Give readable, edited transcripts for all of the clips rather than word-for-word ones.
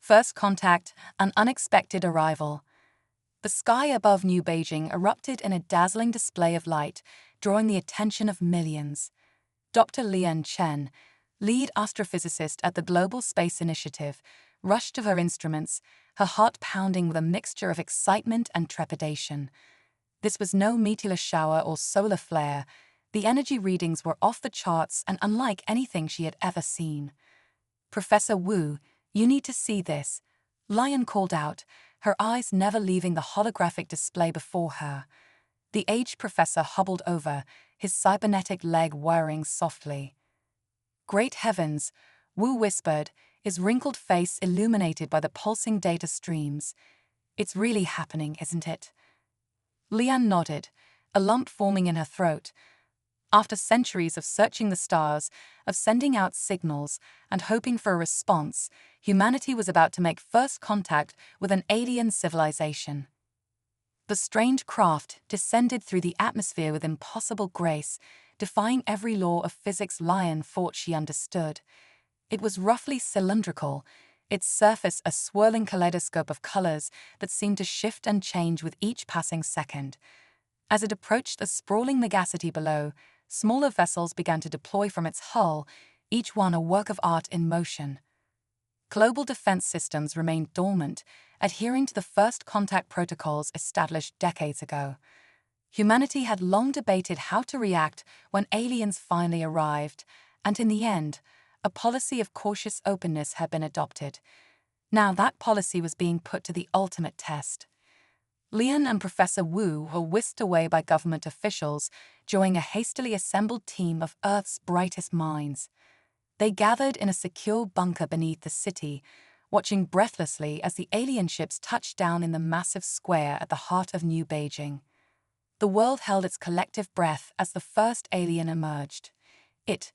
First contact, an unexpected arrival. The sky above New Beijing erupted in a dazzling display of light, drawing the attention of millions. Dr. Lian Chen, lead astrophysicist at the Global Space Initiative, rushed to her instruments, her heart pounding with a mixture of excitement and trepidation. This was no meteor shower or solar flare. The energy readings were off the charts and unlike anything she had ever seen. "Professor Wu, you need to see this," Lian called out, her eyes never leaving the holographic display before her. The aged professor hobbled over, his cybernetic leg whirring softly. "Great heavens," Wu whispered, his wrinkled face illuminated by the pulsing data streams. "It's really happening, isn't it?" Lian nodded, a lump forming in her throat. After centuries of searching the stars, of sending out signals, and hoping for a response, humanity was about to make first contact with an alien civilization. The strange craft descended through the atmosphere with impossible grace, defying every law of physics Lian thought she understood. It was roughly cylindrical, its surface a swirling kaleidoscope of colors that seemed to shift and change with each passing second. As it approached the sprawling megacity below, smaller vessels began to deploy from its hull, each one a work of art in motion. Global defense systems remained dormant, adhering to the first contact protocols established decades ago. Humanity had long debated how to react when aliens finally arrived, and in the end, a policy of cautious openness had been adopted. Now that policy was being put to the ultimate test. Lian and Professor Wu were whisked away by government officials, joining a hastily assembled team of Earth's brightest minds. They gathered in a secure bunker beneath the city, watching breathlessly as the alien ships touched down in the massive square at the heart of New Beijing. The world held its collective breath as the first alien emerged. It,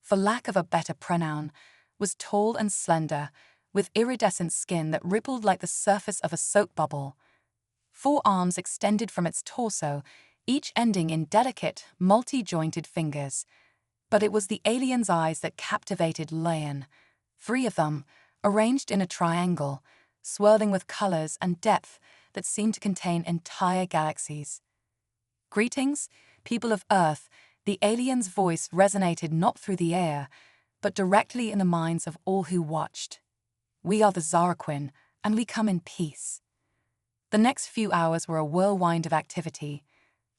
for lack of a better pronoun, was tall and slender, with iridescent skin that rippled like the surface of a soap bubble. 4 arms extended from its torso, each ending in delicate, multi-jointed fingers. But it was the alien's eyes that captivated Lian. 3 of them, arranged in a triangle, swirling with colors and depth that seemed to contain entire galaxies. "Greetings, people of Earth," the alien's voice resonated not through the air, but directly in the minds of all who watched. "We are the Zaraquin, and we come in peace." The next few hours were a whirlwind of activity.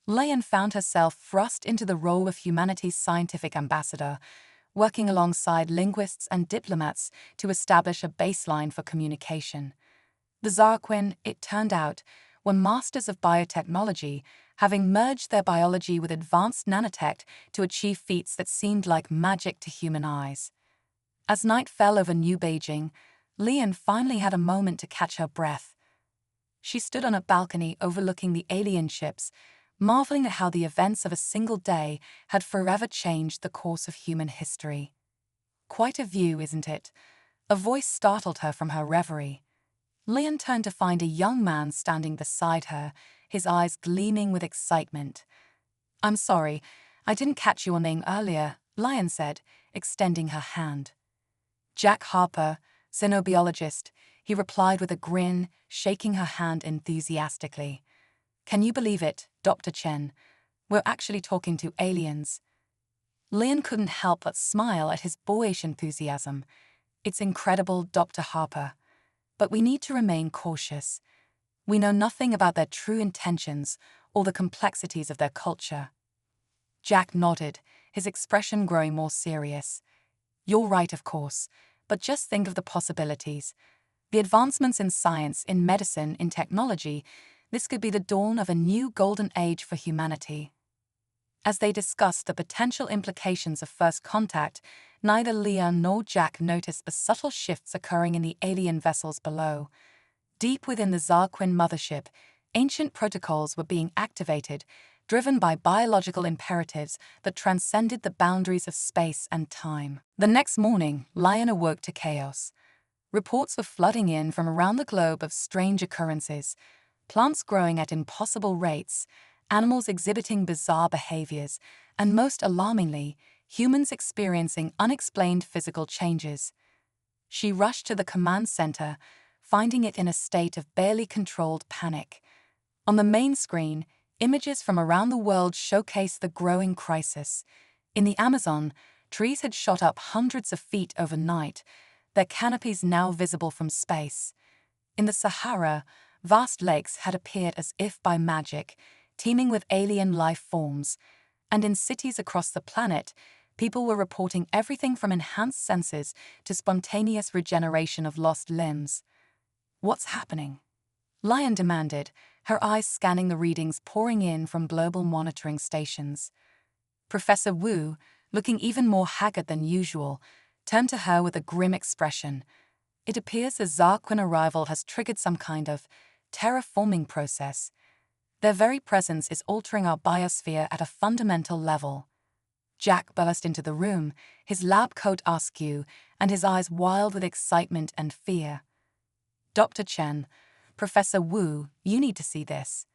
Lian found herself thrust into the role of humanity's scientific ambassador, working alongside linguists and diplomats to establish a baseline for communication. The Zaraquin, it turned out, were masters of biotechnology, having merged their biology with advanced nanotech to achieve feats that seemed like magic to human eyes. As night fell over New Beijing, Lian finally had a moment to catch her breath. She stood on a balcony overlooking the alien ships, marveling at how the events of a single day had forever changed the course of human history. "Quite a view, isn't it?" A voice startled her from her reverie. Lian turned to find a young man standing beside her, his eyes gleaming with excitement. "I'm sorry, I didn't catch your name earlier," Lian said, extending her hand. "Jack Harper, xenobiologist," he replied with a grin, shaking her hand enthusiastically. "Can you believe it, Dr. Chen? We're actually talking to aliens." Lian couldn't help but smile at his boyish enthusiasm. "It's incredible, Dr. Harper. But we need to remain cautious. We know nothing about their true intentions or the complexities of their culture." Jack nodded, his expression growing more serious. "You're right, of course, but just think of the possibilities. The advancements in science, in medicine, in technology, this could be the dawn of a new golden age for humanity." As they discussed the potential implications of first contact, neither Lian nor Jack noticed the subtle shifts occurring in the alien vessels below. Deep within the Zaraquin mothership, ancient protocols were being activated, driven by biological imperatives that transcended the boundaries of space and time. The next morning, Lian awoke to chaos. Reports were flooding in from around the globe of strange occurrences, plants growing at impossible rates, animals exhibiting bizarre behaviors, and most alarmingly, humans experiencing unexplained physical changes. She rushed to the command center, finding it in a state of barely controlled panic. On the main screen, images from around the world showcased the growing crisis. In the Amazon, trees had shot up hundreds of feet overnight, their canopies now visible from space. In the Sahara, vast lakes had appeared as if by magic, teeming with alien life forms. And in cities across the planet, people were reporting everything from enhanced senses to spontaneous regeneration of lost limbs. "What's happening?" Lian demanded, her eyes scanning the readings pouring in from global monitoring stations. Professor Wu, looking even more haggard than usual, turned to her with a grim expression. "It appears the Zarquin arrival has triggered some kind of terraforming process. Their very presence is altering our biosphere at a fundamental level." Jack burst into the room, his lab coat askew, and his eyes wild with excitement and fear. "Dr. Chen, Professor Wu, you need to see this."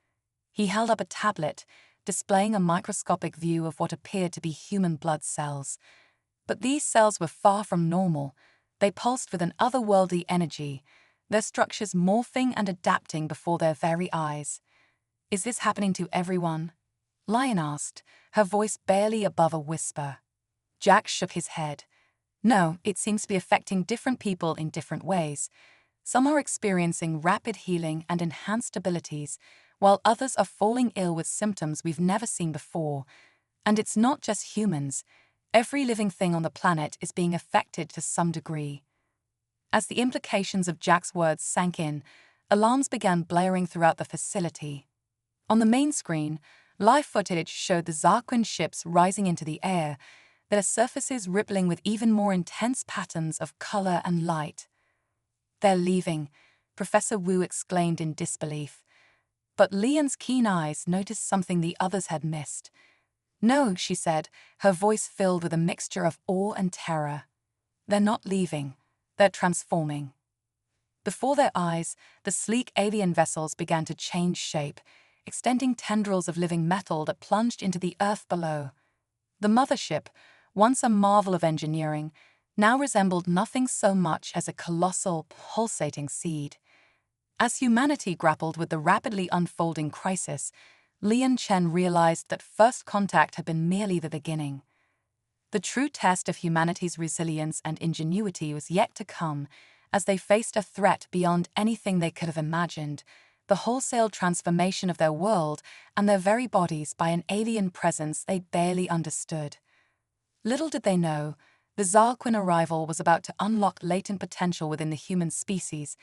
He held up a tablet, displaying a microscopic view of what appeared to be human blood cells. But these cells were far from normal. They pulsed with an otherworldly energy, their structures morphing and adapting before their very eyes. "Is this happening to everyone?" Lion asked, her voice barely above a whisper. Jack shook his head. "No, it seems to be affecting different people in different ways. Some are experiencing rapid healing and enhanced abilities, while others are falling ill with symptoms we've never seen before. And it's not just humans. Every living thing on the planet is being affected to some degree." As the implications of Jack's words sank in, alarms began blaring throughout the facility. On the main screen, live footage showed the Zarquin ships rising into the air, their surfaces rippling with even more intense patterns of color and light. "They're leaving," Professor Wu exclaimed in disbelief. But Lian's keen eyes noticed something the others had missed. "No," she said, her voice filled with a mixture of awe and terror. "They're not leaving. They're transforming." Before their eyes, the sleek alien vessels began to change shape, extending tendrils of living metal that plunged into the earth below. The mothership, once a marvel of engineering, now resembled nothing so much as a colossal, pulsating seed. As humanity grappled with the rapidly unfolding crisis, Lian Chen realized that first contact had been merely the beginning. The true test of humanity's resilience and ingenuity was yet to come, as they faced a threat beyond anything they could have imagined: the wholesale transformation of their world and their very bodies by an alien presence they barely understood. Little did they know, the Zarquin arrival was about to unlock latent potential within the human species,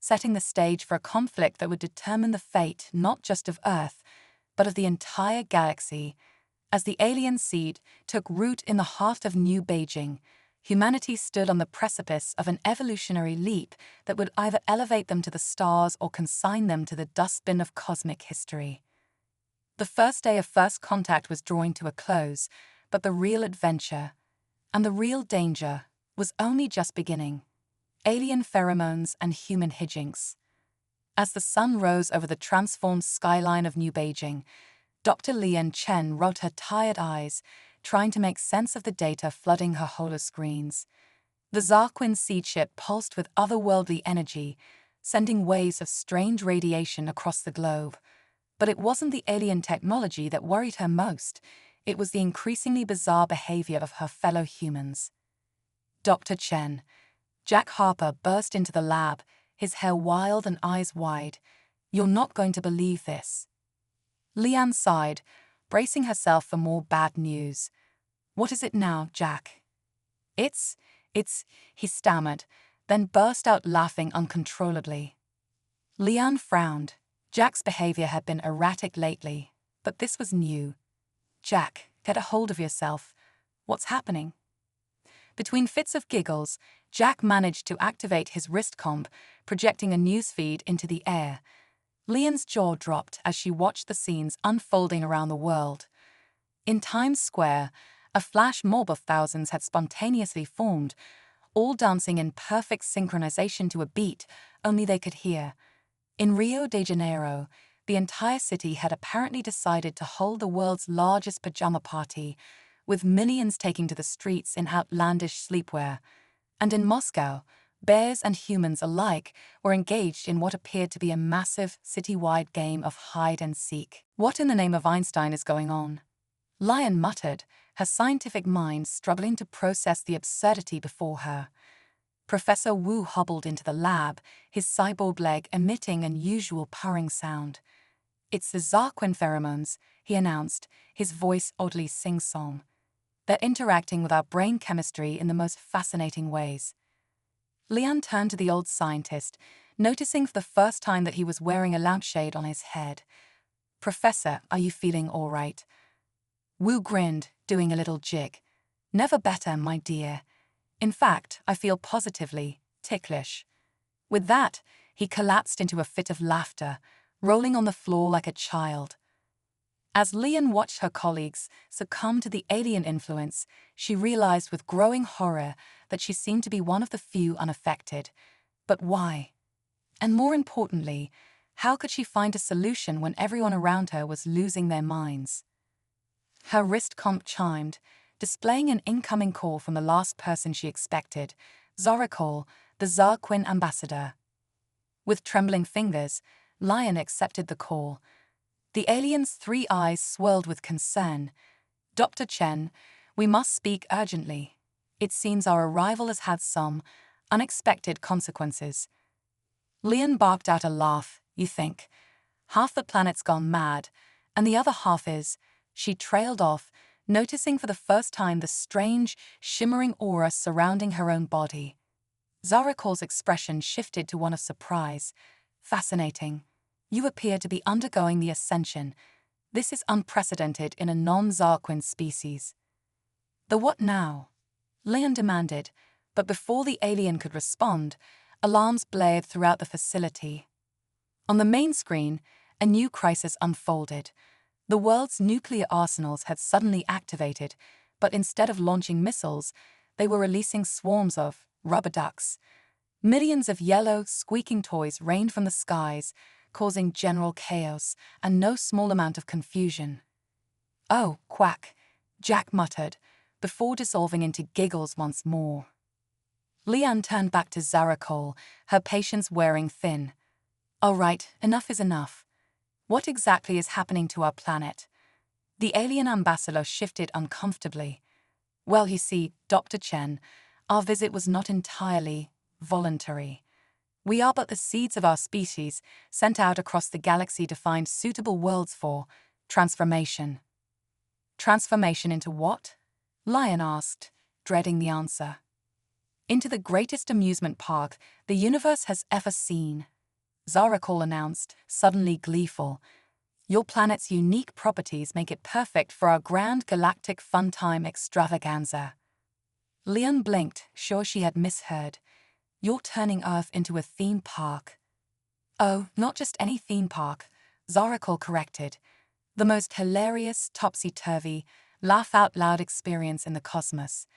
setting the stage for a conflict that would determine the fate not just of Earth, but of the entire galaxy. As the alien seed took root in the heart of New Beijing, humanity stood on the precipice of an evolutionary leap that would either elevate them to the stars or consign them to the dustbin of cosmic history. The first day of first contact was drawing to a close, but the real adventure, and the real danger, was only just beginning. Alien pheromones and human hijinks. As the sun rose over the transformed skyline of New Beijing, Dr. Lian Chen rubbed her tired eyes, trying to make sense of the data flooding her holoscreens. The Zarquin seed ship pulsed with otherworldly energy, sending waves of strange radiation across the globe. But it wasn't the alien technology that worried her most. It was the increasingly bizarre behavior of her fellow humans. "Dr. Chen." Jack Harper burst into the lab, his hair wild and eyes wide. "You're not going to believe this." Lian sighed, bracing herself for more bad news. "What is it now, Jack?" It's, he stammered, then burst out laughing uncontrollably. Lian frowned. Jack's behavior had been erratic lately, but this was new. "Jack, get a hold of yourself. What's happening?" Between fits of giggles, Jack managed to activate his wrist comp, projecting a newsfeed into the air. Lian's jaw dropped as she watched the scenes unfolding around the world. In Times Square, a flash mob of thousands had spontaneously formed, all dancing in perfect synchronization to a beat only they could hear. In Rio de Janeiro, the entire city had apparently decided to hold the world's largest pajama party, with millions taking to the streets in outlandish sleepwear. And in Moscow, Bears and humans alike were engaged in what appeared to be a massive, city-wide game of hide-and-seek. What in the name of Einstein is going on? Lion muttered, her scientific mind struggling to process the absurdity before her. Professor Wu hobbled into the lab, his cyborg leg emitting an unusual purring sound. "It's the Zarquin pheromones," he announced, his voice oddly sing-song. "They're interacting with our brain chemistry in the most fascinating ways." Lian turned to the old scientist, noticing for the first time that he was wearing a lampshade on his head. "Professor, are you feeling all right?" Wu grinned, doing a little jig. "Never better, my dear. In fact, I feel positively ticklish." With that, he collapsed into a fit of laughter, rolling on the floor like a child. As Lian watched her colleagues succumb to the alien influence, she realized with growing horror that she seemed to be one of the few unaffected. But why? And more importantly, how could she find a solution when everyone around her was losing their minds? Her wrist comp chimed, displaying an incoming call from the last person she expected, Zorakol, the Zarquin ambassador. With trembling fingers, Lion accepted the call. The alien's 3 eyes swirled with concern. "Dr. Chen, we must speak urgently. It seems our arrival has had some unexpected consequences." Lian barked out a laugh. "You think? Half the planet's gone mad, and the other half is—" She trailed off, noticing for the first time the strange, shimmering aura surrounding her own body. Zarakol's expression shifted to one of surprise. "Fascinating. You appear to be undergoing the ascension. This is unprecedented in a non-Zarquin species." "The what now?" Lian demanded, but before the alien could respond, alarms blared throughout the facility. On the main screen, a new crisis unfolded. The world's nuclear arsenals had suddenly activated, but instead of launching missiles, they were releasing swarms of rubber ducks. Millions of yellow, squeaking toys rained from the skies, causing general chaos and no small amount of confusion. "Oh, quack," Jack muttered, before dissolving into giggles once more. Lian turned back to Zarakol, her patience wearing thin. "All right, enough is enough. What exactly is happening to our planet?" The alien ambassador shifted uncomfortably. "Well, you see, Dr. Chen, our visit was not entirely voluntary. We are but the seeds of our species, sent out across the galaxy to find suitable worlds for transformation." "Transformation into what?" Lion asked, dreading the answer. "Into the greatest amusement park the universe has ever seen," Zarakol announced, suddenly gleeful. "Your planet's unique properties make it perfect for our grand galactic fun-time extravaganza." Lian blinked, sure she had misheard. "You're turning Earth into a theme park." "Oh, not just any theme park," Zarakol corrected. "The most hilarious, topsy-turvy, laugh-out-loud experience in the cosmos.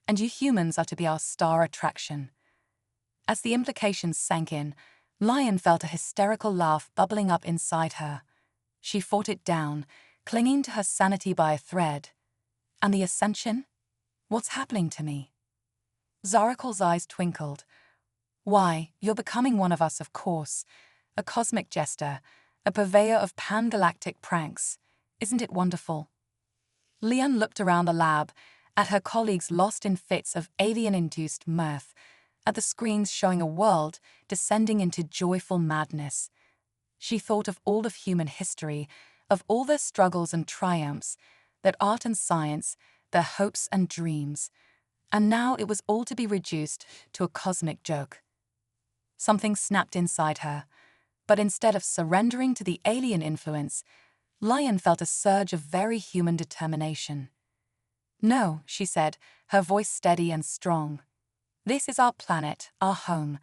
And you humans are to be our star attraction." As the implications sank in, Lion felt a hysterical laugh bubbling up inside her. She fought it down, clinging to her sanity by a thread. "And the ascension? What's happening to me?" Zarakol's eyes twinkled. "Why, you're becoming one of us, of course. A cosmic jester, a purveyor of pan-galactic pranks. Isn't it wonderful?" Lian looked around the lab, at her colleagues lost in fits of alien-induced mirth, at the screens showing a world descending into joyful madness. She thought of all of human history, of all their struggles and triumphs, their art and science, their hopes and dreams. And now it was all to be reduced to a cosmic joke. Something snapped inside her, but instead of surrendering to the alien influence, Lion felt a surge of very human determination. "No," she said, her voice steady and strong. "This is our planet, our home.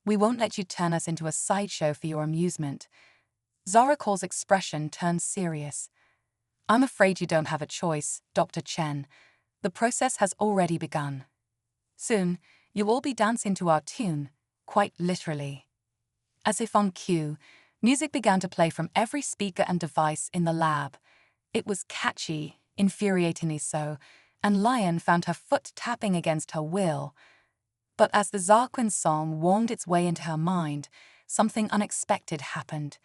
We won't let you turn us into a sideshow for your amusement." Zarakol's expression turned serious. "I'm afraid you don't have a choice, Dr. Chen. The process has already begun. Soon, you'll all be dancing to our tune, quite literally." As if on cue, music began to play from every speaker and device in the lab. It was catchy, infuriatingly so, and Lion found her foot tapping against her will. But as the Zarquin song warmed its way into her mind, something unexpected happened.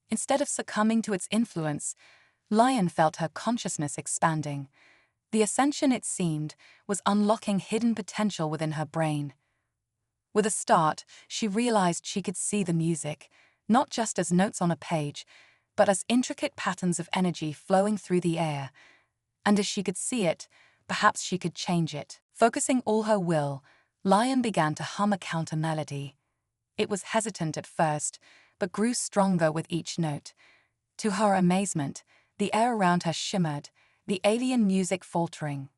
Instead of succumbing to its influence, Lion felt her consciousness expanding. The ascension, it seemed, was unlocking hidden potential within her brain. With a start, she realized she could see the music, not just as notes on a page, but as intricate patterns of energy flowing through the air. And as she could see it, perhaps she could change it. Focusing all her will, Lion began to hum a counter melody. It was hesitant at first, but grew stronger with each note. To her amazement, the air around her shimmered, the alien music faltering.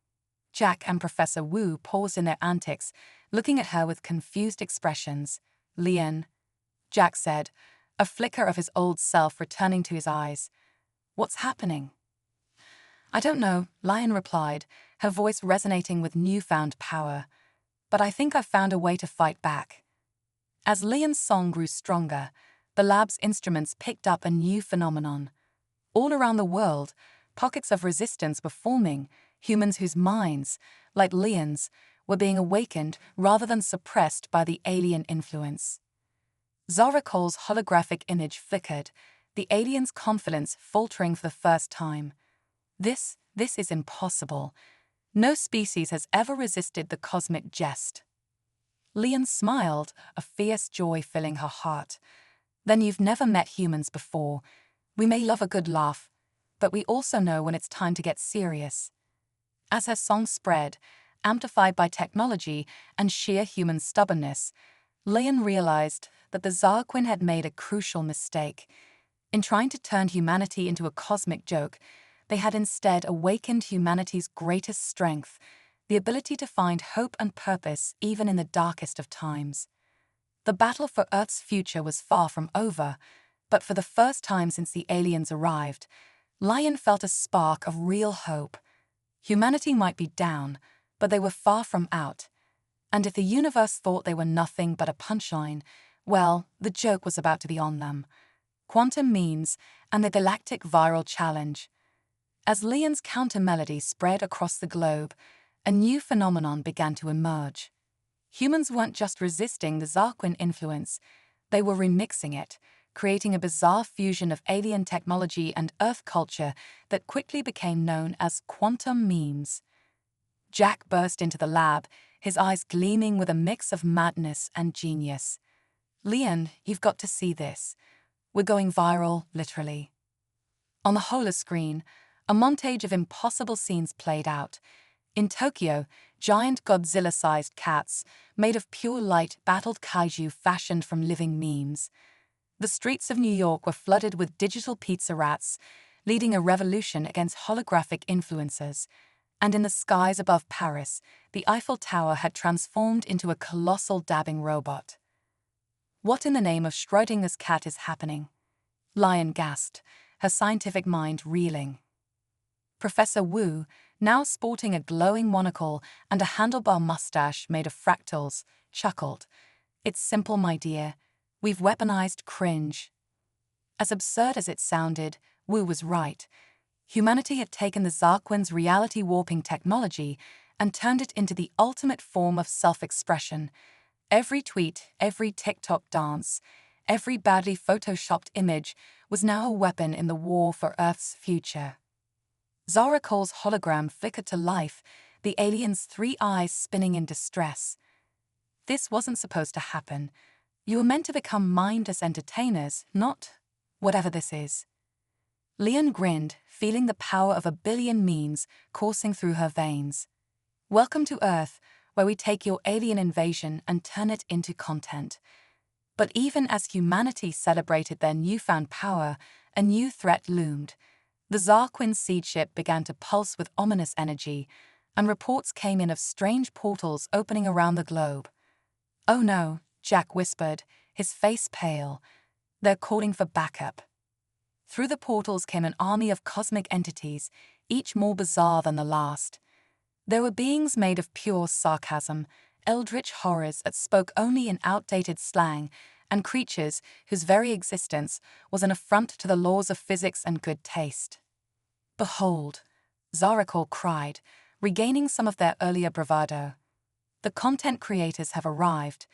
Jack and Professor Wu paused in their antics, looking at her with confused expressions. "Lian," Jack said, a flicker of his old self returning to his eyes. "What's happening?" "I don't know," Lion replied, her voice resonating with newfound power. "But I think I've found a way to fight back." As Lian's song grew stronger, the lab's instruments picked up a new phenomenon. All around the world, pockets of resistance were forming, humans whose minds, like Lian's, were being awakened rather than suppressed by the alien influence. Zarakol's holographic image flickered, the alien's confidence faltering for the first time. This is impossible. No species has ever resisted the cosmic jest." Lian smiled, a fierce joy filling her heart. "Then you've never met humans before. We may love a good laugh, but we also know when it's time to get serious." As her song spread, amplified by technology and sheer human stubbornness, Lian realized that the Zarquin had made a crucial mistake. In trying to turn humanity into a cosmic joke, they had instead awakened humanity's greatest strength, the ability to find hope and purpose even in the darkest of times. The battle for Earth's future was far from over, but for the first time since the aliens arrived, Lian felt a spark of real hope. Humanity might be down, but they were far from out. And if the universe thought they were nothing but a punchline, well, the joke was about to be on them. Quantum memes and the galactic viral challenge. As Lian's counter-melody spread across the globe, a new phenomenon began to emerge. Humans weren't just resisting the Zarquin influence, they were remixing it, creating a bizarre fusion of alien technology and Earth culture that quickly became known as quantum memes. Jack burst into the lab, his eyes gleaming with a mix of madness and genius. "Lian, you've got to see this. We're going viral, literally." On the holoscreen, a montage of impossible scenes played out. In Tokyo, giant Godzilla-sized cats, made of pure light, battled kaiju fashioned from living memes. The streets of New York were flooded with digital pizza rats, leading a revolution against holographic influencers. And in the skies above Paris, the Eiffel Tower had transformed into a colossal dabbing robot. "What in the name of Schrodinger's cat is happening?" Lian gasped, her scientific mind reeling. Professor Wu, now sporting a glowing monocle and a handlebar mustache made of fractals, chuckled. "It's simple, my dear. We've weaponized cringe." As absurd as it sounded, Wu was right. Humanity had taken the Zarquin's reality-warping technology and turned it into the ultimate form of self-expression. Every tweet, every TikTok dance, every badly photoshopped image was now a weapon in the war for Earth's future. Zarakol's hologram flickered to life, the alien's three eyes spinning in distress. "This wasn't supposed to happen. You were meant to become mindless entertainers, not whatever this is." Lian grinned, feeling the power of 1 billion memes coursing through her veins. "Welcome to Earth, where we take your alien invasion and turn it into content." But even as humanity celebrated their newfound power, a new threat loomed. The Zarquin seed ship began to pulse with ominous energy, and reports came in of strange portals opening around the globe. "Oh no," Jack whispered, his face pale. "They're calling for backup." Through the portals came an army of cosmic entities, each more bizarre than the last. There were beings made of pure sarcasm, eldritch horrors that spoke only in outdated slang, and creatures whose very existence was an affront to the laws of physics and good taste. "Behold," Zarakol cried, regaining some of their earlier bravado. The content creators have arrived,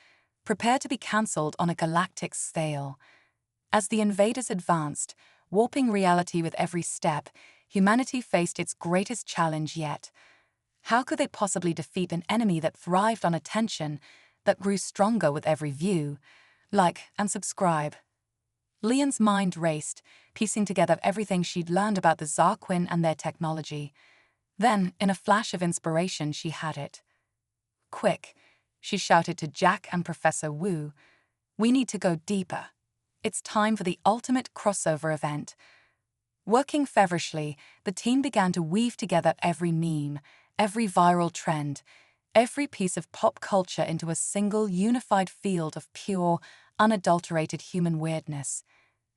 prepare to be cancelled on a galactic scale. As the invaders advanced, warping reality with every step, humanity faced its greatest challenge yet. How could they possibly defeat an enemy that thrived on attention, that grew stronger with every view? Like and subscribe. Leon's mind raced, piecing together everything she'd learned about the Zarquin and their technology. Then, in a flash of inspiration, she had it. "Quick," she shouted to Jack and Professor Wu. "We need to go deeper. It's time for the ultimate crossover event." Working feverishly, the team began to weave together every meme, every viral trend, every piece of pop culture into a single unified field of pure, unadulterated human weirdness.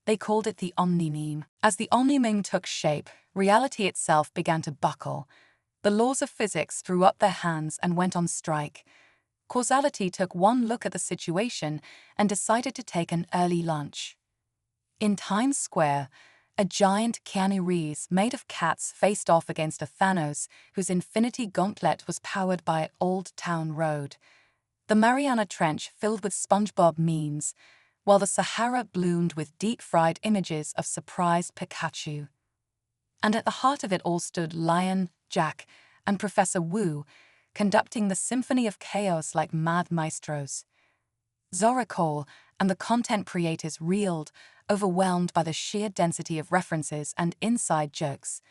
They called it the Omni-meme. As the Omni-meme took shape, reality itself began to buckle. The laws of physics threw up their hands and went on strike. Causality took one look at the situation and decided to take an early lunch. In Times Square, a giant Keanu Reeves made of cats faced off against a Thanos whose infinity gauntlet was powered by Old Town Road. The Mariana Trench filled with SpongeBob memes, while the Sahara bloomed with deep-fried images of surprised Pikachu. And at the heart of it all stood Lion, Jack, and Professor Wu, conducting the symphony of chaos like mad maestros. Zorakol and the content creators reeled, overwhelmed by the sheer density of references and inside jokes.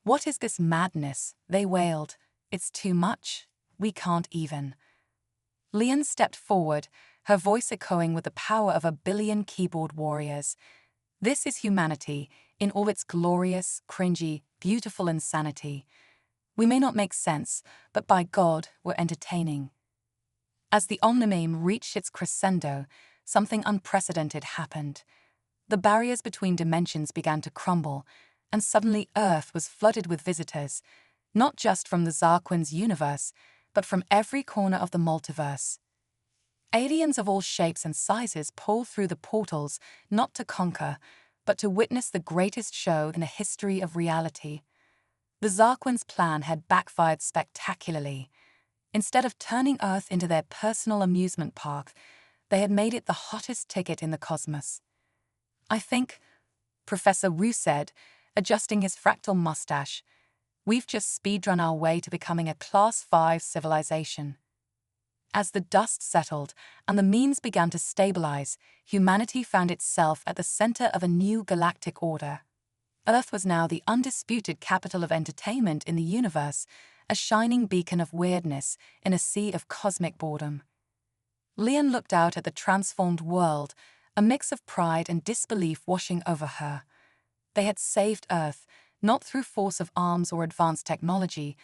"What is this madness?" they wailed. "It's too much. We can't even." Leon stepped forward, her voice echoing with the power of 1 billion keyboard warriors. "This is humanity, in all its glorious, cringy, beautiful insanity. We may not make sense, but by God, we're entertaining." As the Omni-meme reached its crescendo, something unprecedented happened. The barriers between dimensions began to crumble, and suddenly Earth was flooded with visitors, not just from the Zarquin's universe, but from every corner of the multiverse. Aliens of all shapes and sizes poured through the portals, not to conquer, but to witness the greatest show in the history of reality. The Zarquin's plan had backfired spectacularly. Instead of turning Earth into their personal amusement park, they had made it the hottest ticket in the cosmos. "I think," Professor Wu said, adjusting his fractal mustache, "we've just speedrun our way to becoming a Class 5 civilization." As the dust settled and the memes began to stabilize, humanity found itself at the center of a new galactic order. Earth was now the undisputed capital of entertainment in the universe, a shining beacon of weirdness in a sea of cosmic boredom. Leon looked out at the transformed world, a mix of pride and disbelief washing over her. They had saved Earth, not through force of arms or advanced technology,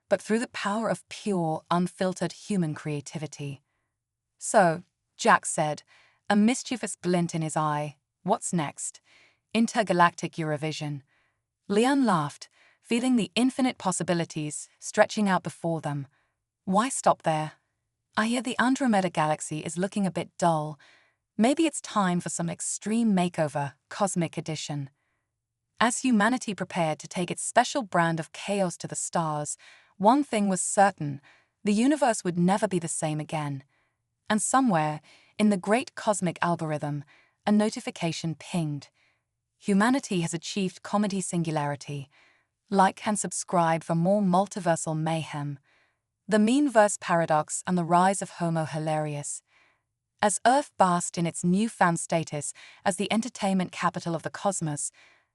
but through the power of pure, unfiltered human creativity. "So," Jack said, a mischievous glint in his eye, "what's next? Intergalactic Eurovision." Leon laughed, feeling the infinite possibilities stretching out before them. "Why stop there? I hear the Andromeda Galaxy is looking a bit dull. Maybe it's time for some extreme makeover, Cosmic Edition." As humanity prepared to take its special brand of chaos to the stars, one thing was certain: the universe would never be the same again. And somewhere, in the great cosmic algorithm, a notification pinged. Humanity has achieved comedy singularity. Like and subscribe for more multiversal mayhem. The memeverse paradox and the rise of Homo hilarious. As Earth basked in its newfound status as the entertainment capital of the cosmos,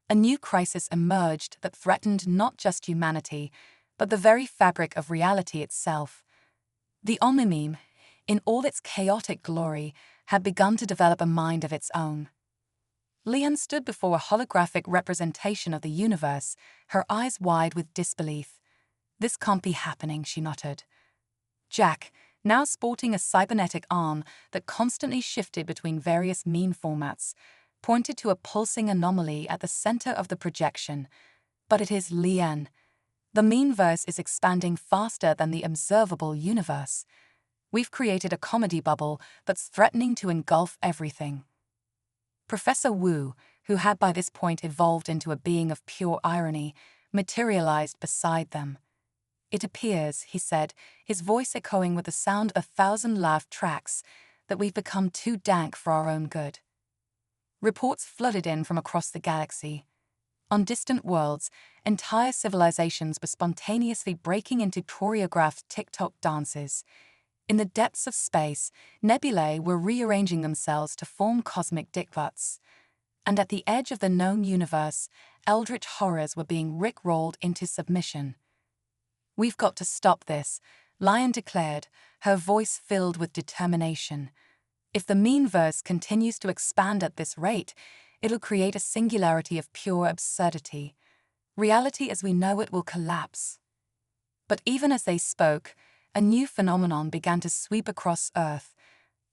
a new crisis emerged that threatened not just humanity, but the very fabric of reality itself. The Omni-meme, in all its chaotic glory, had begun to develop a mind of its own. Leon stood before a holographic representation of the universe, her eyes wide with disbelief. "This can't be happening," she muttered. Jack, now sporting a cybernetic arm that constantly shifted between various meme formats, pointed to a pulsing anomaly at the center of the projection. "But it is Leon. The memeverse is expanding faster than the observable universe. We've created a comedy bubble that's threatening to engulf everything." Professor Wu, who had by this point evolved into a being of pure irony, materialized beside them. It appears, he said, his voice echoing with the sound of 1,000 laugh tracks, that we've become too dank for our own good. Reports flooded in from across the galaxy. On distant worlds, entire civilizations were spontaneously breaking into choreographed TikTok dances. In the depths of space, nebulae were rearranging themselves to form cosmic dickbuts. And at the edge of the known universe, eldritch horrors were being rickrolled into submission. "We've got to stop this," Lion declared, her voice filled with determination. "If the memeverse continues to expand at this rate, it'll create a singularity of pure absurdity. Reality as we know it will collapse." But even as they spoke, a new phenomenon began to sweep across Earth.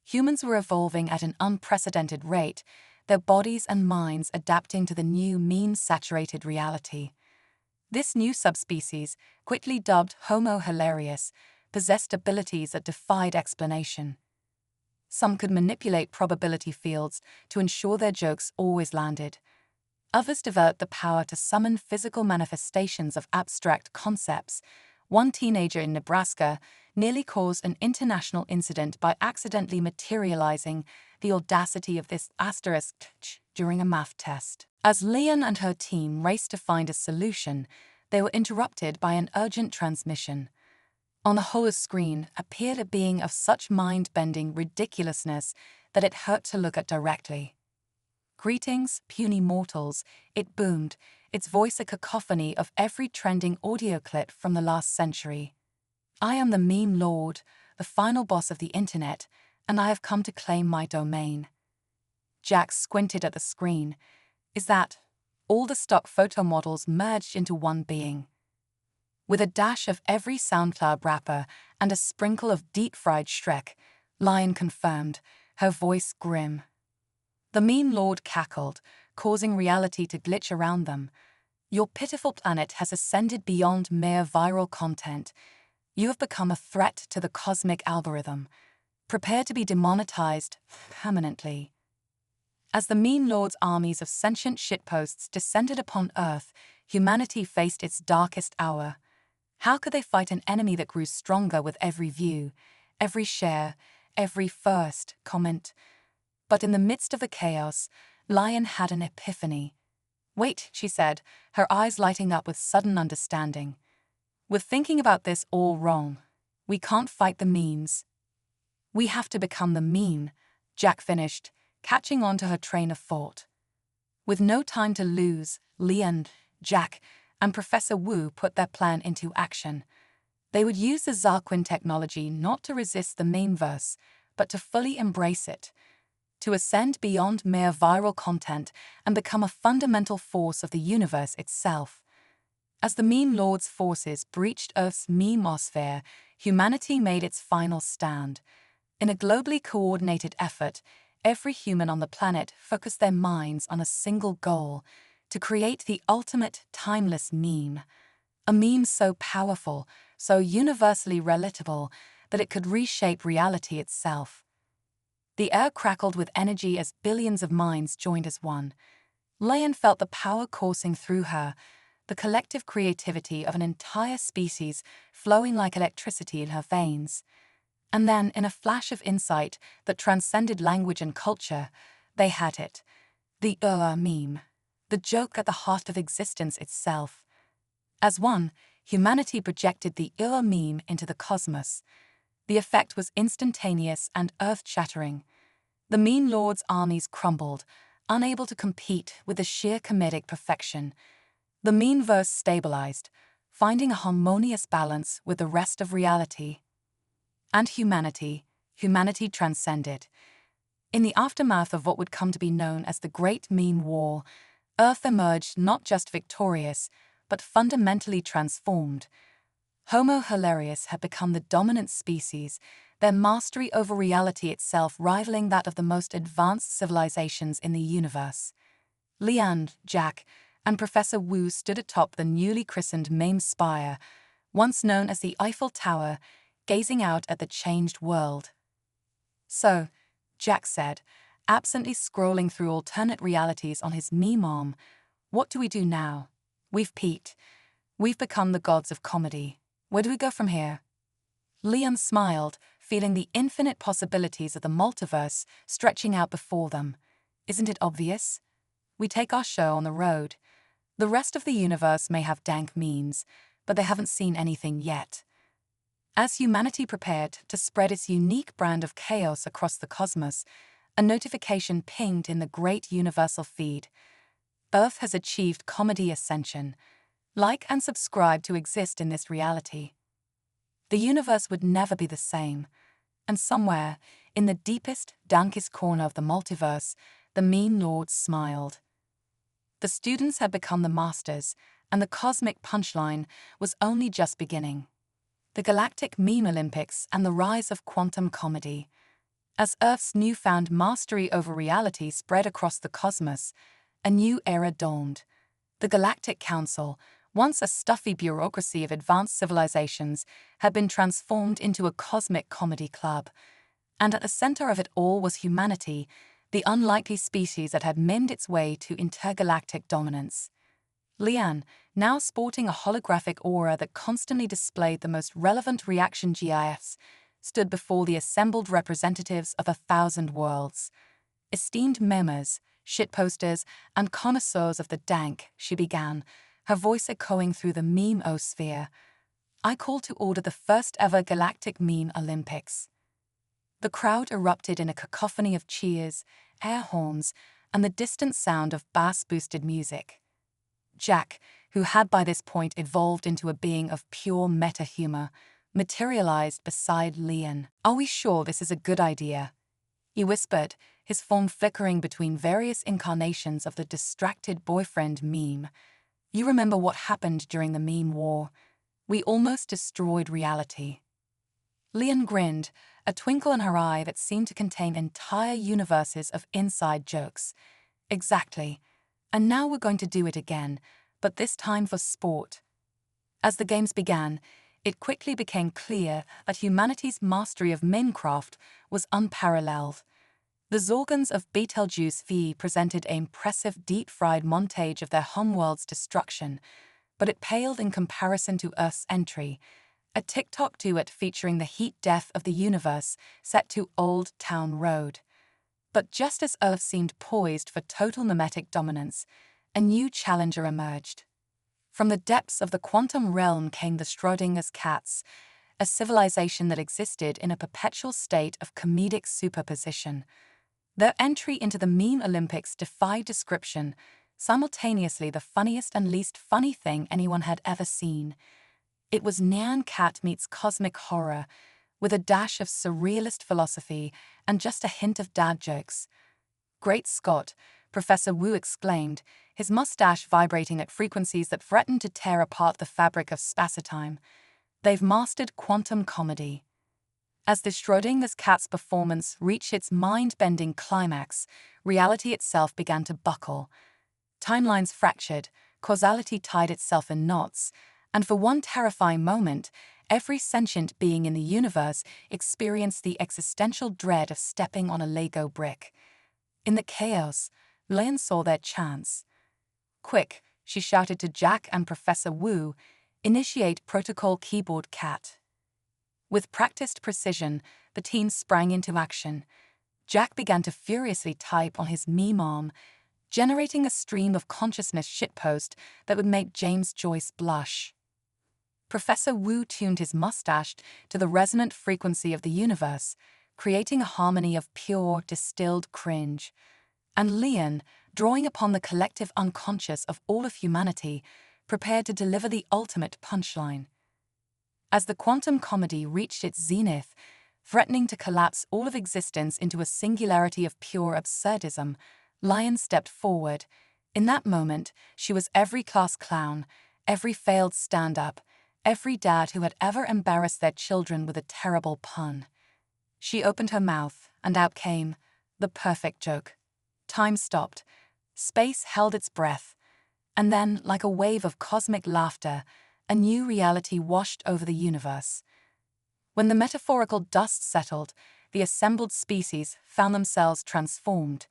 Humans were evolving at an unprecedented rate, their bodies and minds adapting to the new meme-saturated reality. This new subspecies, quickly dubbed Homo hilarious, possessed abilities that defied explanation. Some could manipulate probability fields to ensure their jokes always landed. Others developed the power to summon physical manifestations of abstract concepts. One teenager in Nebraska nearly caused an international incident by accidentally materializing the audacity of this asterisk during a math test. As Leon and her team raced to find a solution, they were interrupted by an urgent transmission. On the holoscreen appeared a being of such mind-bending ridiculousness that it hurt to look at directly. "Greetings, puny mortals," it boomed, its voice a cacophony of every trending audio clip from the last century. "I am the meme lord, the final boss of the internet, and I have come to claim my domain." Jack squinted at the screen. "Is that all the stock photo models merged into one being?" With a dash of every SoundCloud rapper and a sprinkle of deep-fried Shrek, Lion confirmed, her voice grim. The meme lord cackled, causing reality to glitch around them. "Your pitiful planet has ascended beyond mere viral content. You have become a threat to the cosmic algorithm. Prepare to be demonetized permanently." As the meme lord's armies of sentient shitposts descended upon Earth, humanity faced its darkest hour. How could they fight an enemy that grew stronger with every view, every share, every first comment? But in the midst of the chaos, Lion had an epiphany. "Wait," she said, her eyes lighting up with sudden understanding. "We're thinking about this all wrong. We can't fight the memes. We have to become the meme," Jack finished, catching on to her train of thought. With no time to lose, Lian, Jack, and Professor Wu put their plan into action. They would use the Zarquin technology not to resist the memeverse, but to fully embrace it, to ascend beyond mere viral content and become a fundamental force of the universe itself. As the meme lord's forces breached Earth's memeosphere, humanity made its final stand. In a globally coordinated effort, every human on the planet focused their minds on a single goal: to create the ultimate timeless meme. A meme so powerful, so universally relatable, that it could reshape reality itself. The air crackled with energy as billions of minds joined as one. Lian felt the power coursing through her, the collective creativity of an entire species flowing like electricity in her veins. And then, in a flash of insight that transcended language and culture, they had it. The meme. The joke at the heart of existence itself. As one, humanity projected the meme into the cosmos. The effect was instantaneous and earth-shattering. The meme lord's armies crumbled, unable to compete with the sheer comedic perfection. The memeverse stabilized, finding a harmonious balance with the rest of reality. And humanity transcended. In the aftermath of what would come to be known as the Great Meme War, Earth emerged not just victorious, but fundamentally transformed. Homo hilarious had become the dominant species, their mastery over reality itself rivaling that of the most advanced civilizations in the universe. Lian, Jack, and Professor Wu stood atop the newly christened Meme Spire, once known as the Eiffel Tower, gazing out at the changed world. "So," Jack said, absently scrolling through alternate realities on his meme arm, "what do we do now? We've peaked. We've become the gods of comedy. Where do we go from here? Liam smiled, feeling the infinite possibilities of the multiverse stretching out before them. Isn't it obvious? We take our show on the road. The rest of the universe may have dank memes, but they haven't seen anything yet. As humanity prepared to spread its unique brand of chaos across the cosmos, a notification pinged in the great universal feed. Earth has achieved comedy ascension. Like and subscribe to exist in this reality. The universe would never be the same, and somewhere, in the deepest, dankest corner of the multiverse, the meme lords smiled. The students had become the masters, and the cosmic punchline was only just beginning. The Galactic Meme Olympics and the rise of quantum comedy. As Earth's newfound mastery over reality spread across the cosmos, a new era dawned. The Galactic Council, once a stuffy bureaucracy of advanced civilizations, had been transformed into a cosmic comedy club. And at the center of it all was humanity, the unlikely species that had mimed its way to intergalactic dominance. Lian, now sporting a holographic aura that constantly displayed the most relevant reaction GIFs, stood before the assembled representatives of 1,000 worlds. Esteemed memers, shitposters, and connoisseurs of the dank, she began, her voice echoing through the meme-osphere. I call to order the first ever Galactic Meme Olympics. The crowd erupted in a cacophony of cheers, air horns, and the distant sound of bass-boosted music. Jack, who had by this point evolved into a being of pure meta-humor, materialized beside Lian. Are we sure this is a good idea? He whispered, his form flickering between various incarnations of the distracted boyfriend meme. You remember what happened during the meme war? We almost destroyed reality. Lian grinned, a twinkle in her eye that seemed to contain entire universes of inside jokes. Exactly. And now we're going to do it again, but this time for sport. As the games began, it quickly became clear that humanity's mastery of Minecraft was unparalleled. The Zorgons of Betelgeuse V presented an impressive deep-fried montage of their homeworld's destruction, but it paled in comparison to Earth's entry, a TikTok duet featuring the heat death of the universe set to Old Town Road. But just as Earth seemed poised for total memetic dominance, a new challenger emerged. From the depths of the quantum realm came the Schrodinger's cats, a civilization that existed in a perpetual state of comedic superposition. Their entry into the Meme Olympics defied description, simultaneously the funniest and least funny thing anyone had ever seen. It was Nyan Cat meets cosmic horror, with a dash of surrealist philosophy and just a hint of dad jokes. Great Scott, Professor Wu exclaimed, his mustache vibrating at frequencies that threatened to tear apart the fabric of spacetime. They've mastered quantum comedy. As the Schrodinger's cat's performance reached its mind-bending climax, reality itself began to buckle. Timelines fractured, causality tied itself in knots, and for one terrifying moment, every sentient being in the universe experienced the existential dread of stepping on a Lego brick. In the chaos, Lian saw their chance. Quick, she shouted to Jack and Professor Wu, initiate Protocol Keyboard Cat. With practiced precision, the team sprang into action. Jack began to furiously type on his meme arm, generating a stream of consciousness shitpost that would make James Joyce blush. Professor Wu tuned his mustache to the resonant frequency of the universe, creating a harmony of pure, distilled cringe. And Lian, drawing upon the collective unconscious of all of humanity, prepared to deliver the ultimate punchline. As the quantum comedy reached its zenith, threatening to collapse all of existence into a singularity of pure absurdism, Lian stepped forward. In that moment, she was every class clown, every failed stand-up, every dad who had ever embarrassed their children with a terrible pun. She opened her mouth, and out came the perfect joke. Time stopped. Space held its breath. And then, like a wave of cosmic laughter, a new reality washed over the universe. When the metaphorical dust settled, the assembled species found themselves transformed.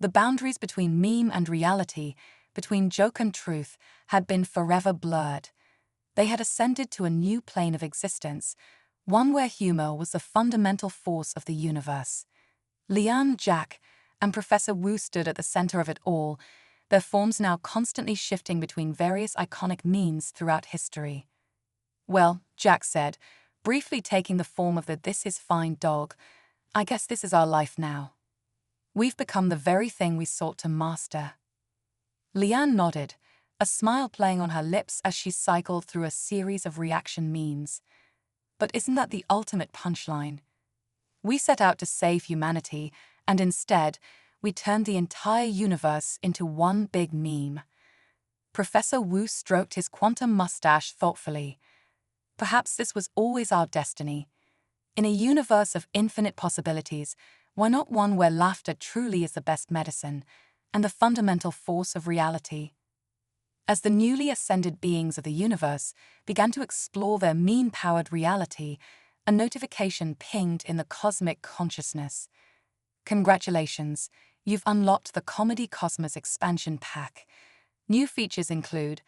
The boundaries between meme and reality, between joke and truth, had been forever blurred. They had ascended to a new plane of existence, one where humor was the fundamental force of the universe. Lian, Jack, and Professor Wu stood at the center of it all, their forms now constantly shifting between various iconic memes throughout history. "Well," Jack said, briefly taking the form of the "this is fine" dog, "I guess this is our life now. We've become the very thing we sought to master." Lian nodded, a smile playing on her lips as she cycled through a series of reaction memes. "But isn't that the ultimate punchline? We set out to save humanity, and instead, we turned the entire universe into one big meme." Professor Wu stroked his quantum mustache thoughtfully. "Perhaps this was always our destiny. In a universe of infinite possibilities, why not one where laughter truly is the best medicine and the fundamental force of reality?" As the newly ascended beings of the universe began to explore their meme-powered reality, a notification pinged in the cosmic consciousness. "Congratulations, you've unlocked the Comedy Cosmos expansion pack. New features include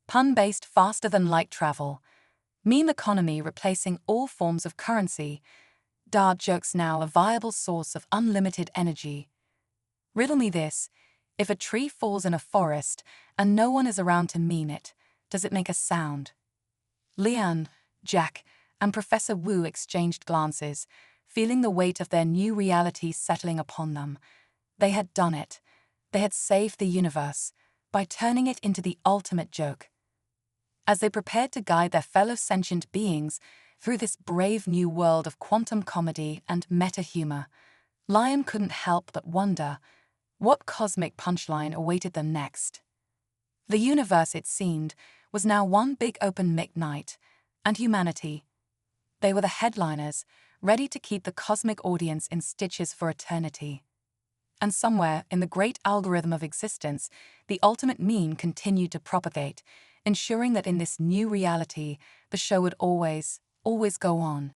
pun-based faster-than-light travel, meme economy replacing all forms of currency, dad jokes now a viable source of unlimited energy. Riddle me this, if a tree falls in a forest and no one is around to meme it, does it make a sound?" Lian, Jack, and Professor Wu exchanged glances, feeling the weight of their new reality settling upon them. They had done it. They had saved the universe by turning it into the ultimate joke. As they prepared to guide their fellow sentient beings through this brave new world of quantum comedy and meta-humor, Lion couldn't help but wonder what cosmic punchline awaited them next. The universe, it seemed, was now one big open mic night, and humanity. They were the headliners, ready to keep the cosmic audience in stitches for eternity. And somewhere in the great algorithm of existence, the ultimate meme continued to propagate, ensuring that in this new reality, the show would always go on.